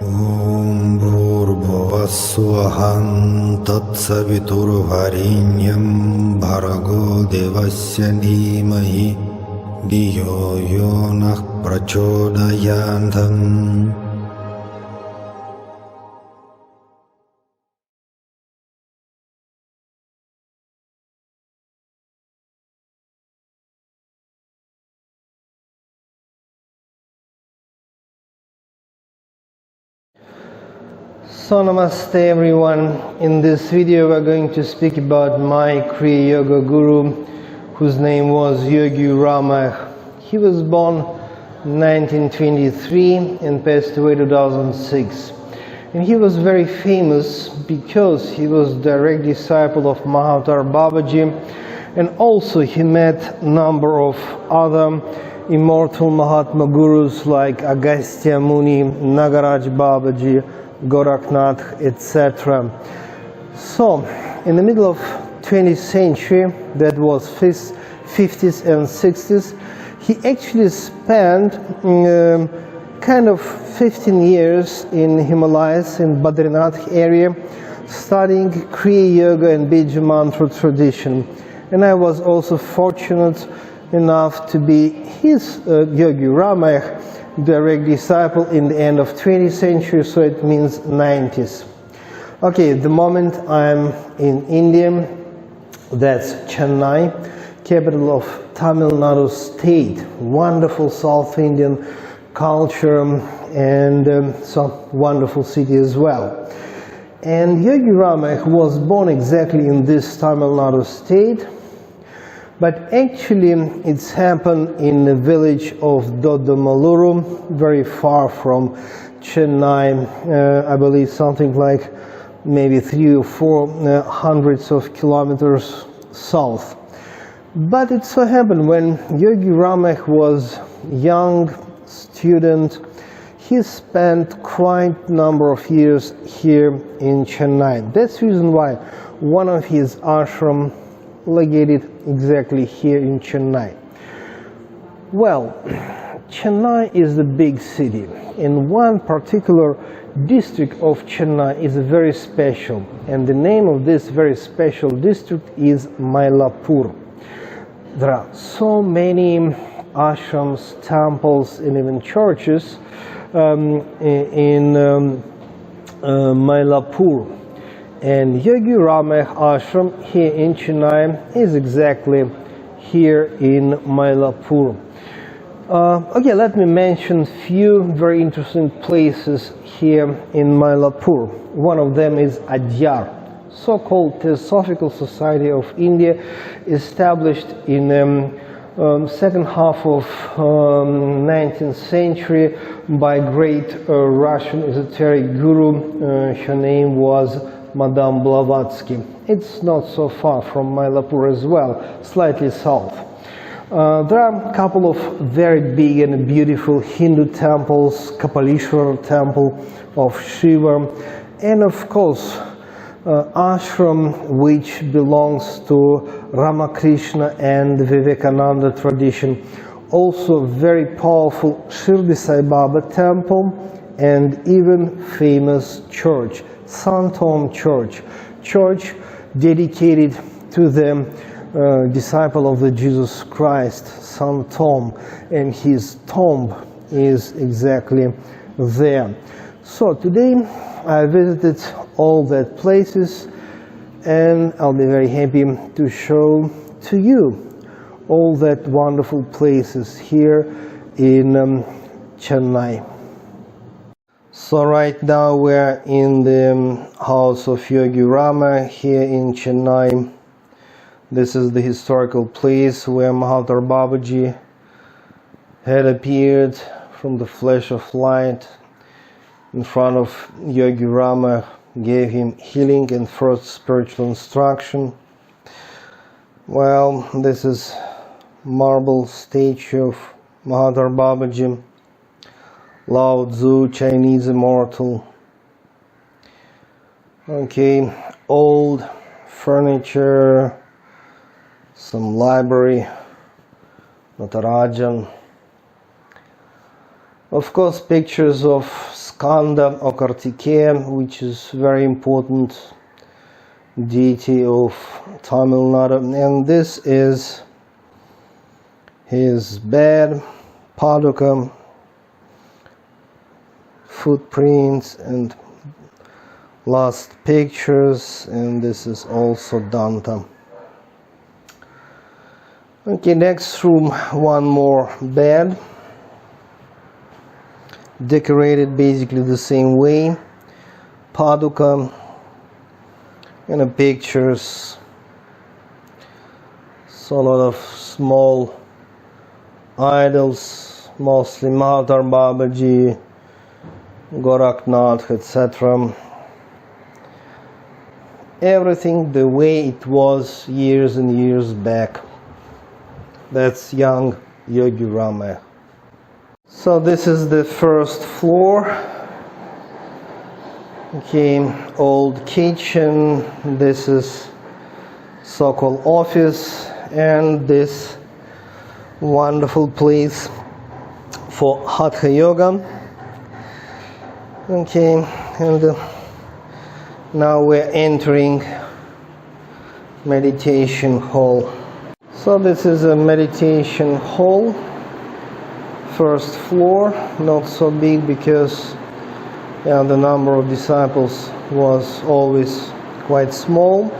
Om Bhurбhuvah Tatsaviturvarenyam Bhargo Devasya Dhimahi Dhiyo Yonah Prachodayantam. So namaste everyone. In this video we're going to speak about my Kriya Yoga guru, whose name was Yogi Ramaiah. He was born 1923 and passed away 2006. And he was very famous because he was direct disciple of Mahavatara Babaji, and also he met a number of other immortal Mahatma gurus like Agastya Muni, Nagaraj Babaji, Goraknath, etc. So, in the middle of 20th century, that was 50s and 60s, he actually spent kind of 15 years in Himalayas, in Badrinath area, studying Kriya Yoga and Bijamantra tradition. And I was also fortunate enough to be his Yogi Ramaiah direct disciple in the end of 20th century, so it means 90s. Okay, at the moment I'm in India, that's Chennai, capital of Tamil Nadu state. Wonderful South Indian culture and so wonderful city as well. And Yogi Ramaiah was born exactly in this Tamil Nadu state, but actually it's happened in the village of Dodamaluru, very far from Chennai, I believe something like maybe 300 or 400 of kilometers south. But it so happened when Yogi Ramaiah was young student, he spent quite a number of years here in Chennai. That's the reason why one of his ashram located exactly here in Chennai. Well, Chennai is a big city, and one particular district of Chennai is very special, and the name of this very special district is Mylapore. There are so many ashrams, temples, and even churches in Mylapore. And Yogi Ramaiah ashram here in Chennai is exactly here in Mylapore. Okay, let me mention few very interesting places here in Mylapore. One of them is Adyar, so-called Theosophical Society of India, established in second half of 19th century by great Russian esoteric guru. Her name was Madame Blavatsky. It's not so far from Mylapore as well, slightly south. There are a couple of very big and beautiful Hindu temples, Kapalishwara temple of Shiva, and of course ashram which belongs to Ramakrishna and Vivekananda tradition. Also very powerful Sathya Sai Baba temple, and even famous church, Santom Church dedicated to the disciple of the Jesus Christ, Santom, and his tomb is exactly there. So today I visited all that places, and I'll be very happy to show to you all that wonderful places here in Chennai. So right now we're in the house of Yogi Ramaiah here in Chennai. This is the historical place where Mahavatara Babaji had appeared from the flash of light in front of Yogi Ramaiah, gave him healing and first spiritual instruction. Well, this is marble statue of Mahavatara Babaji, Lao Tzu, Chinese immortal. Okay, old furniture, some library, Natarajan. Of course, pictures of Skanda or Kartikeya, which is very important deity of Tamil Nadu. And this is his bed, Paduka, footprints and last pictures, and this is also Danta. Okay, next room, one more bed, decorated basically the same way, Paduka, and the pictures, so a lot of small idols, mostly Mahavatara Babaji, Goraknath, etc. Everything the way it was years and years back. That's young Yogi Ramaiah. So this is the first floor. Okay, old kitchen. This is so-called office, and this wonderful place for Hatha Yoga. Okay, and now we're entering meditation hall. So this is a meditation hall, first floor, not so big because the number of disciples was always quite small.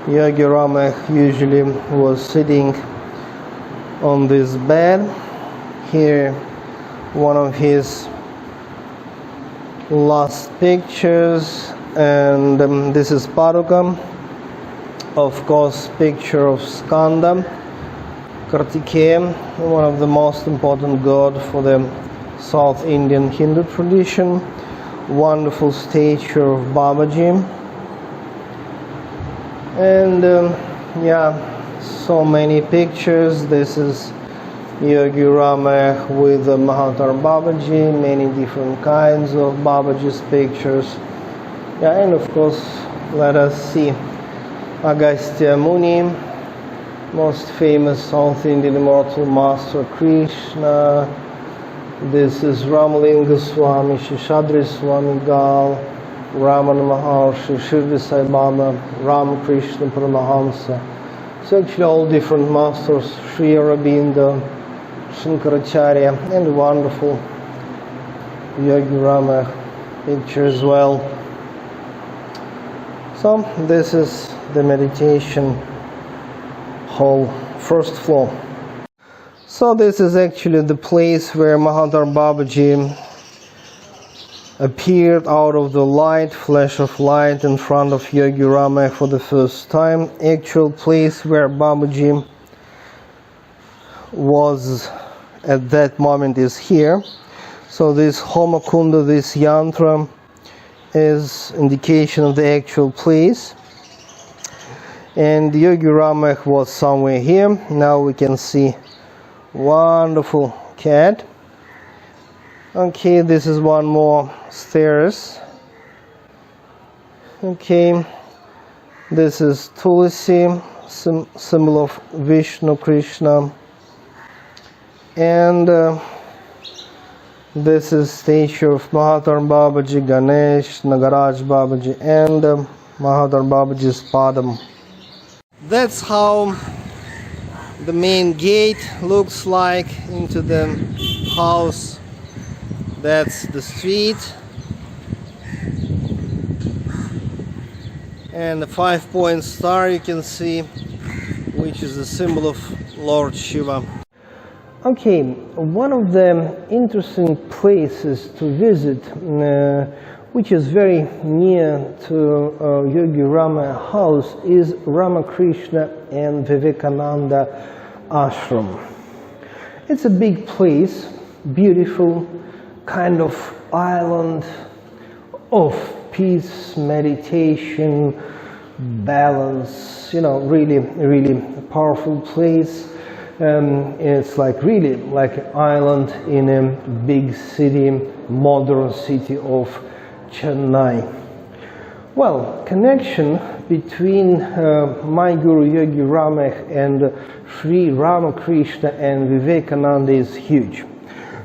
Yogi Ramaiah usually was sitting on this bed. Here one of his last pictures, and this is Paduka, of course, picture of Skanda, Kartikeya, one of the most important god for the South Indian Hindu tradition, wonderful statue of Babaji, and so many pictures. This is Yogi Ramaiah with Mahavatara Babaji, many different kinds of Babaji's pictures. And of course, let us see Agastya Muni, most famous South Indian immortal master Krishna. This is Ramalinga Swami, Shishadri Swami Gal, Ramana Maharshi, Sathya Sai Baba, Ramakrishna Paramahamsa. So actually all different masters, Sri Aurobindo, Shankaracharya, and wonderful Yogi Ramaiah picture as well. So this is the meditation hall, first floor. So this is actually the place where Mahavatara Babaji appeared out of the light, flash of light in front of Yogi Ramaiah for the first time. Actual place where Babaji was at that moment is here. So this Homakunda, this yantra, is indication of the actual place. And Yogi Ramaiah was somewhere here. Now we can see wonderful cat. Okay, this is one more stairs. Okay, this is Tulsi, symbol of Vishnu, Krishna. And this is statue of Mahavatara Babaji, Ganesh, Nagaraj Babaji, and Mahavatara Babaji's Padam. That's how the main gate looks like into the house. That's the street. And the 5-point star you can see, which is the symbol of Lord Shiva. Okay, one of the interesting places to visit, which is very near to Yogi Ramaiah house, is Ramakrishna and Vivekananda Ashram. It's a big place, beautiful, kind of island of peace, meditation, balance, really, really powerful place. It's like really like an island in a big city, modern city of Chennai. Well, connection between my Guru Yogi Ramaiah and Sri Ramakrishna and Vivekananda is huge.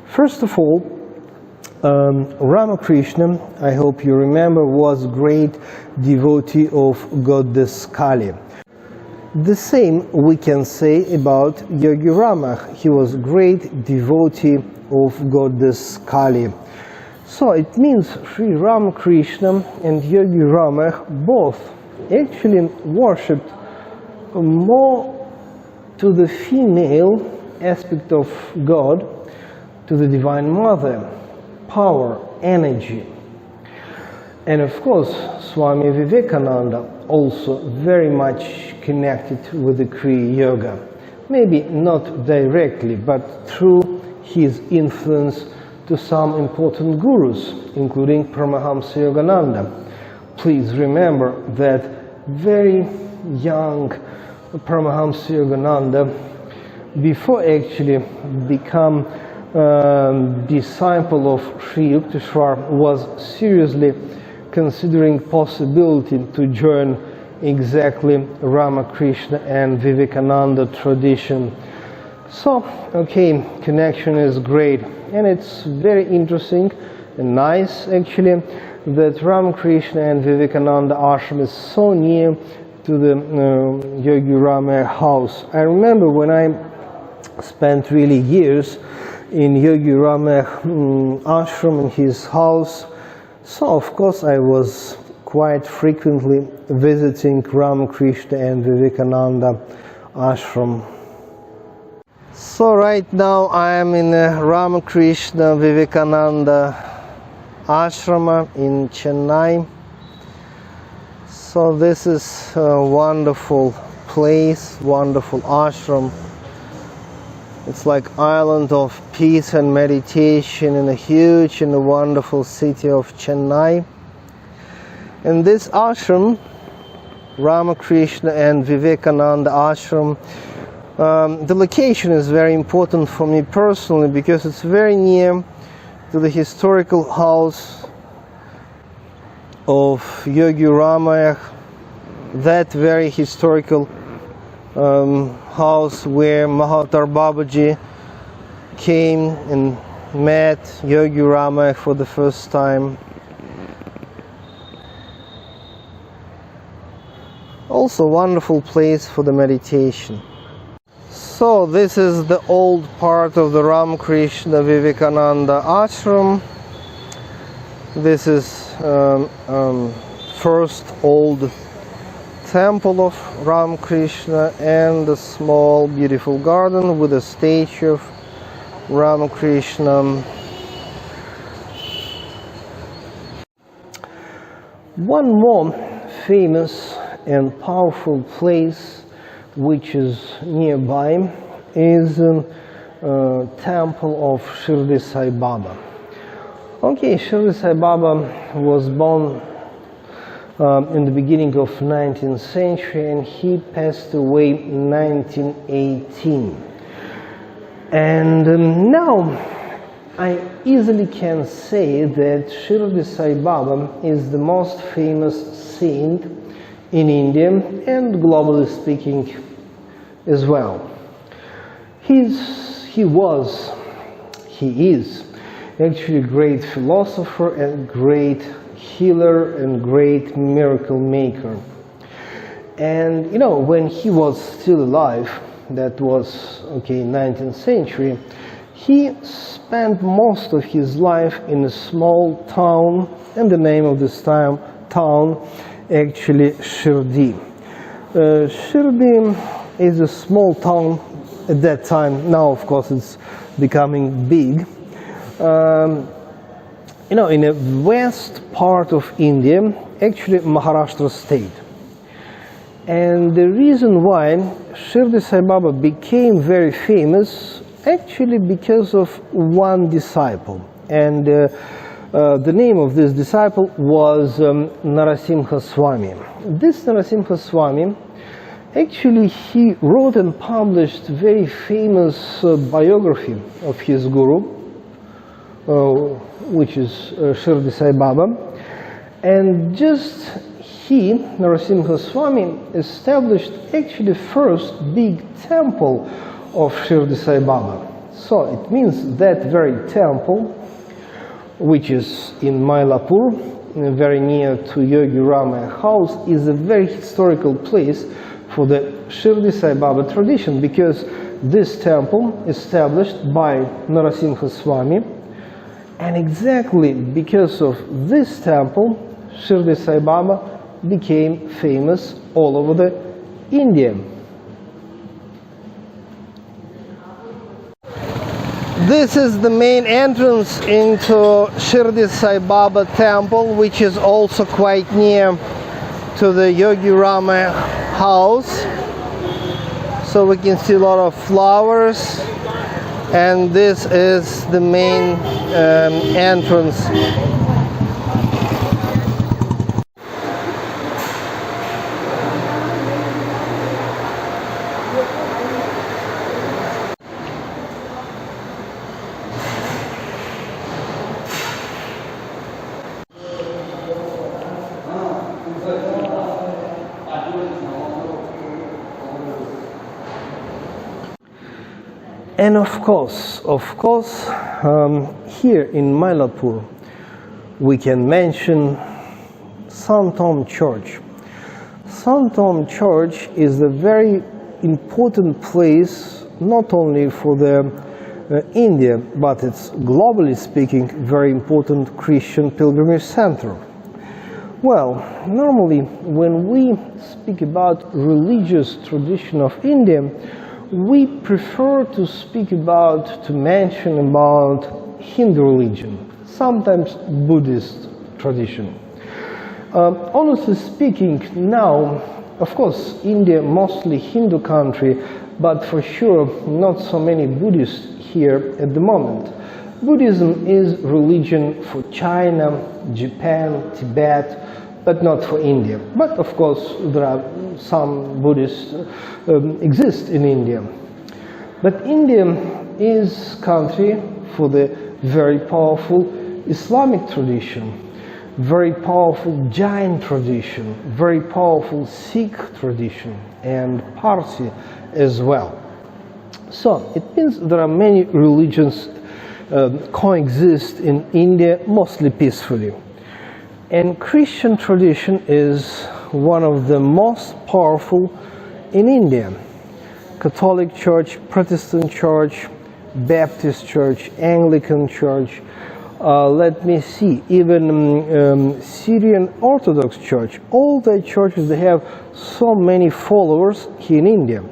First of all, Ramakrishna, I hope you remember, was great devotee of goddess Kali. The same we can say about Yogi Ramaiah. He was great devotee of goddess Kali. So it means Sri Ramakrishna and Yogi Ramaiah both actually worshipped more to the female aspect of God, to the Divine Mother, power, energy. And of course, Swami Vivekananda also very much connected with the Kriya Yoga. Maybe not directly, but through his influence to some important gurus, including Paramahamsa Yogananda. Please remember that very young Paramahamsa Yogananda, before actually become disciple of Sri Yukteswar, was seriously considering possibility to join exactly Ramakrishna and Vivekananda tradition. So, okay, connection is great, and it's very interesting and nice actually that Ramakrishna and Vivekananda ashram is so near to the Yogi Ramaiah house. I remember when I spent really years in Yogi Ramaiah ashram in his house, so of course I was quite frequently visiting Ramakrishna and Vivekananda ashram. So right now I am in Ramakrishna Vivekananda ashrama in Chennai. So this is a wonderful place, wonderful ashram. It's like island of peace and meditation in a huge and a wonderful city of Chennai. And this ashram, Ramakrishna and Vivekananda ashram, the location is very important for me personally because it's very near to the historical house of Yogi Ramaiah, that very historical house where Mahavatara Babaji came and met Yogi Ramaiah for the first time. Also a wonderful place for the meditation. So this is the old part of the Ramakrishna Vivekananda ashram. This is first old temple of Ramakrishna and a small beautiful garden with a statue of Ramakrishna. One more famous and powerful place which is nearby is temple of Shirdi Sai Baba. Okay, Shirdi Sai Baba was born in the beginning of 19th century and he passed away in 1918. And now I easily can say that Shirdi Sai Baba is the most famous saint in India and globally speaking as well. He is actually a great philosopher and great healer and great miracle maker. And you know, when he was still alive, that was 19th century, he spent most of his life in a small town, and the name of this town actually Shirdi. Shirdi is a small town at that time. Now of course it's becoming big. You know, in the west part of India, actually Maharashtra state. And the reason why Shirdi Sai Baba became very famous, actually because of one disciple. And the name of this disciple was Narasimha Swami. This Narasimha Swami, actually he wrote and published very famous biography of his guru, which is Shirdi Sai Baba. And just he, Narasimha Swami, established actually first big temple of Shirdi Sai Baba. So it means that very temple which is in Mylapore, very near to Yogi Ramaiah house, is a very historical place for the Sathya Sai Baba tradition, because this temple established by Narasimha Swami, and exactly because of this temple, Sathya Sai Baba became famous all over the India. This is the main entrance into Sathya Sai Baba temple, which is also quite near to the Yogi Ramaiah house. So we can see a lot of flowers, and this is the main entrance. And of course, here in Mylapore, we can mention Sant Om Church. Sant Om Church is a very important place, not only for the India, but it's globally speaking very important Christian pilgrimage center. Well, normally when we speak about religious tradition of India, we prefer to speak about, to mention about Hindu religion, sometimes Buddhist tradition. Honestly speaking, now, of course, India mostly Hindu country, but for sure not so many Buddhists here at the moment. Buddhism is religion for China, Japan, Tibet, but not for India. But of course there are some Buddhists exist in India. But India is country for the very powerful Islamic tradition, very powerful Jain tradition, very powerful Sikh tradition, and Parsi as well. So it means there are many religions coexist in India mostly peacefully. And Christian tradition is one of the most powerful in India. Catholic Church, Protestant Church, Baptist Church, Anglican Church, let me see, even Syrian Orthodox Church. All the churches, they have so many followers here in India.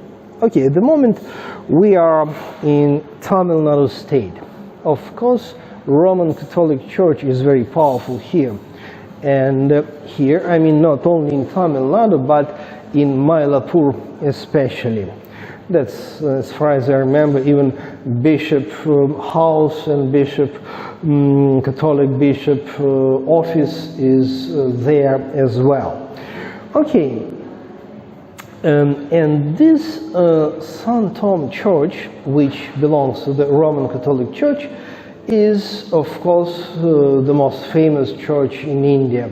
Okay, at the moment we are in Tamil Nadu state. Of course, Roman Catholic Church is very powerful here. And here, I mean, not only in Tamil Nadu, but in Mylapore especially. That's, as far as I remember, even bishop house and bishop, Catholic bishop office is there as well. Okay, and this Sant Om Church, which belongs to the Roman Catholic Church, is of course the most famous church in India,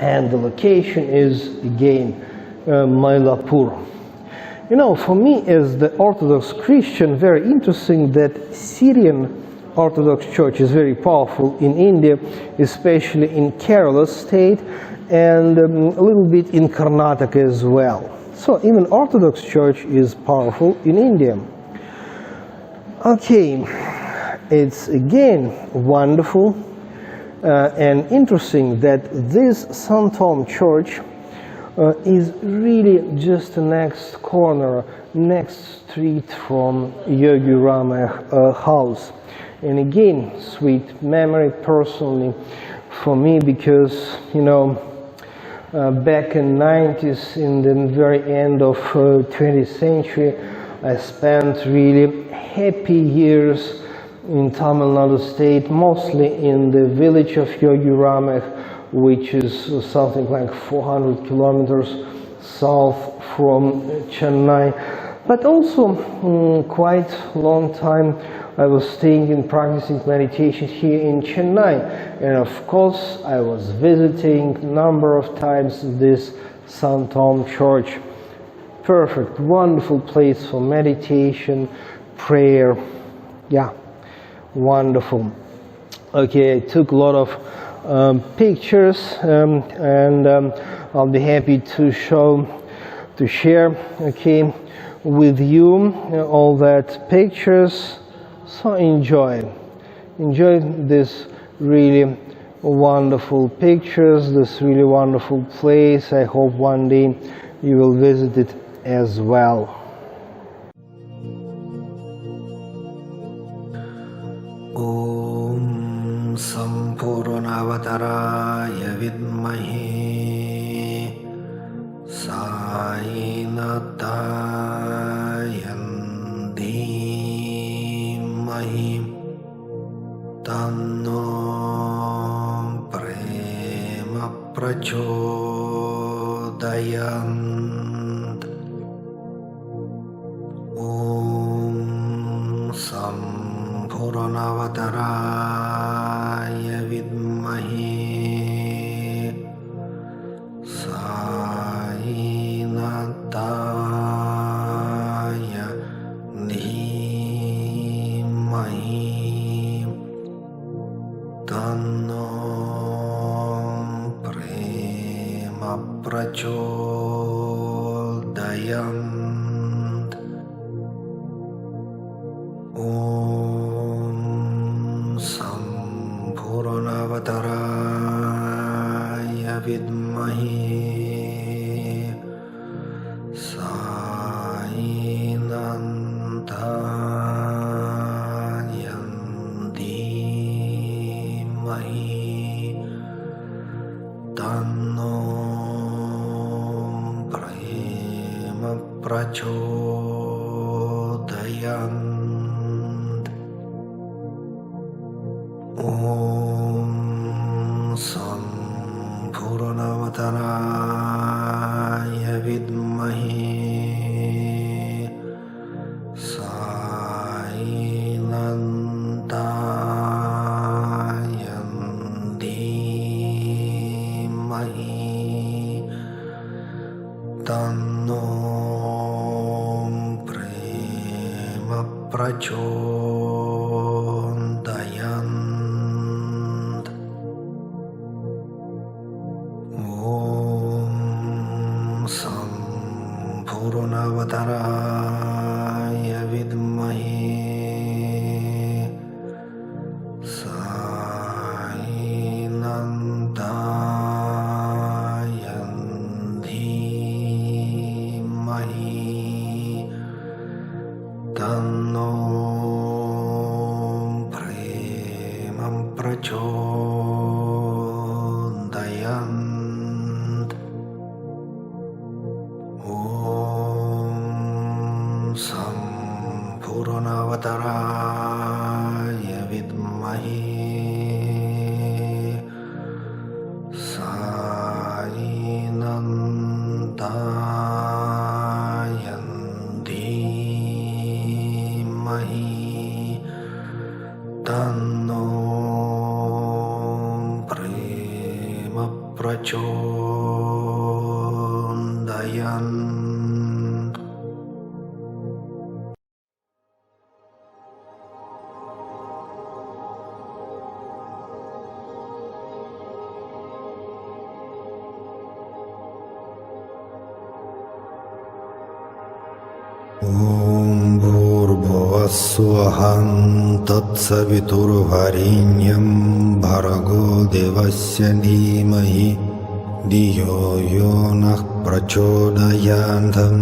and the location is again Mylapore. You know, for me as the Orthodox Christian, very interesting that Syrian Orthodox Church is very powerful in India, especially in Kerala state and a little bit in Karnataka as well. So even Orthodox Church is powerful in India. Okay. It's again wonderful and interesting that this Sant Om Church is really just the next corner, next street from Yogi Ramaiah house. And again, sweet memory personally for me, because, you know, back in 90s, in the very end of 20th century, I spent really happy years in Tamil Nadu state, mostly in the village of Yogi Ramaiah, which is something like 400 kilometers south from Chennai. But also, quite long time, I was staying and practicing meditation here in Chennai. And of course, I was visiting a number of times this Sant Om Church. Perfect, wonderful place for meditation, prayer. Yeah. Wonderful. Okay, I took a lot of pictures, and I'll be happy to share, okay, with you all that pictures. So enjoy this really wonderful pictures, this really wonderful place. I hope one day you will visit it as well. Om Sampurnavatāraya vidmahi Sainataya dhimahi Tanno prema prachodayant. Om Sampurnavatāraya vidmahi Sainataya dhimahi Tanno prema prachodayant. Om Sampurnavatāraya vidmahi Sainataya dhimahi Tanno prema prachodayant. Om Sampurnavatāraya vidmahi Sainataya dhimahi Tanno prema prachodayant. Om Sampurnavatāraya vidmahi Sainataya dhimahi Tanno prema prachodayant. Om Sampurnavatāraya vidmahi Sainataya dhimahi Tanno prema prachodayant. Om Bhurvuvassuvahaṃ Tatsaviturvareññam Bhargo Devasya Dhimahi Dhiyo Yo Nः Prachodayantham.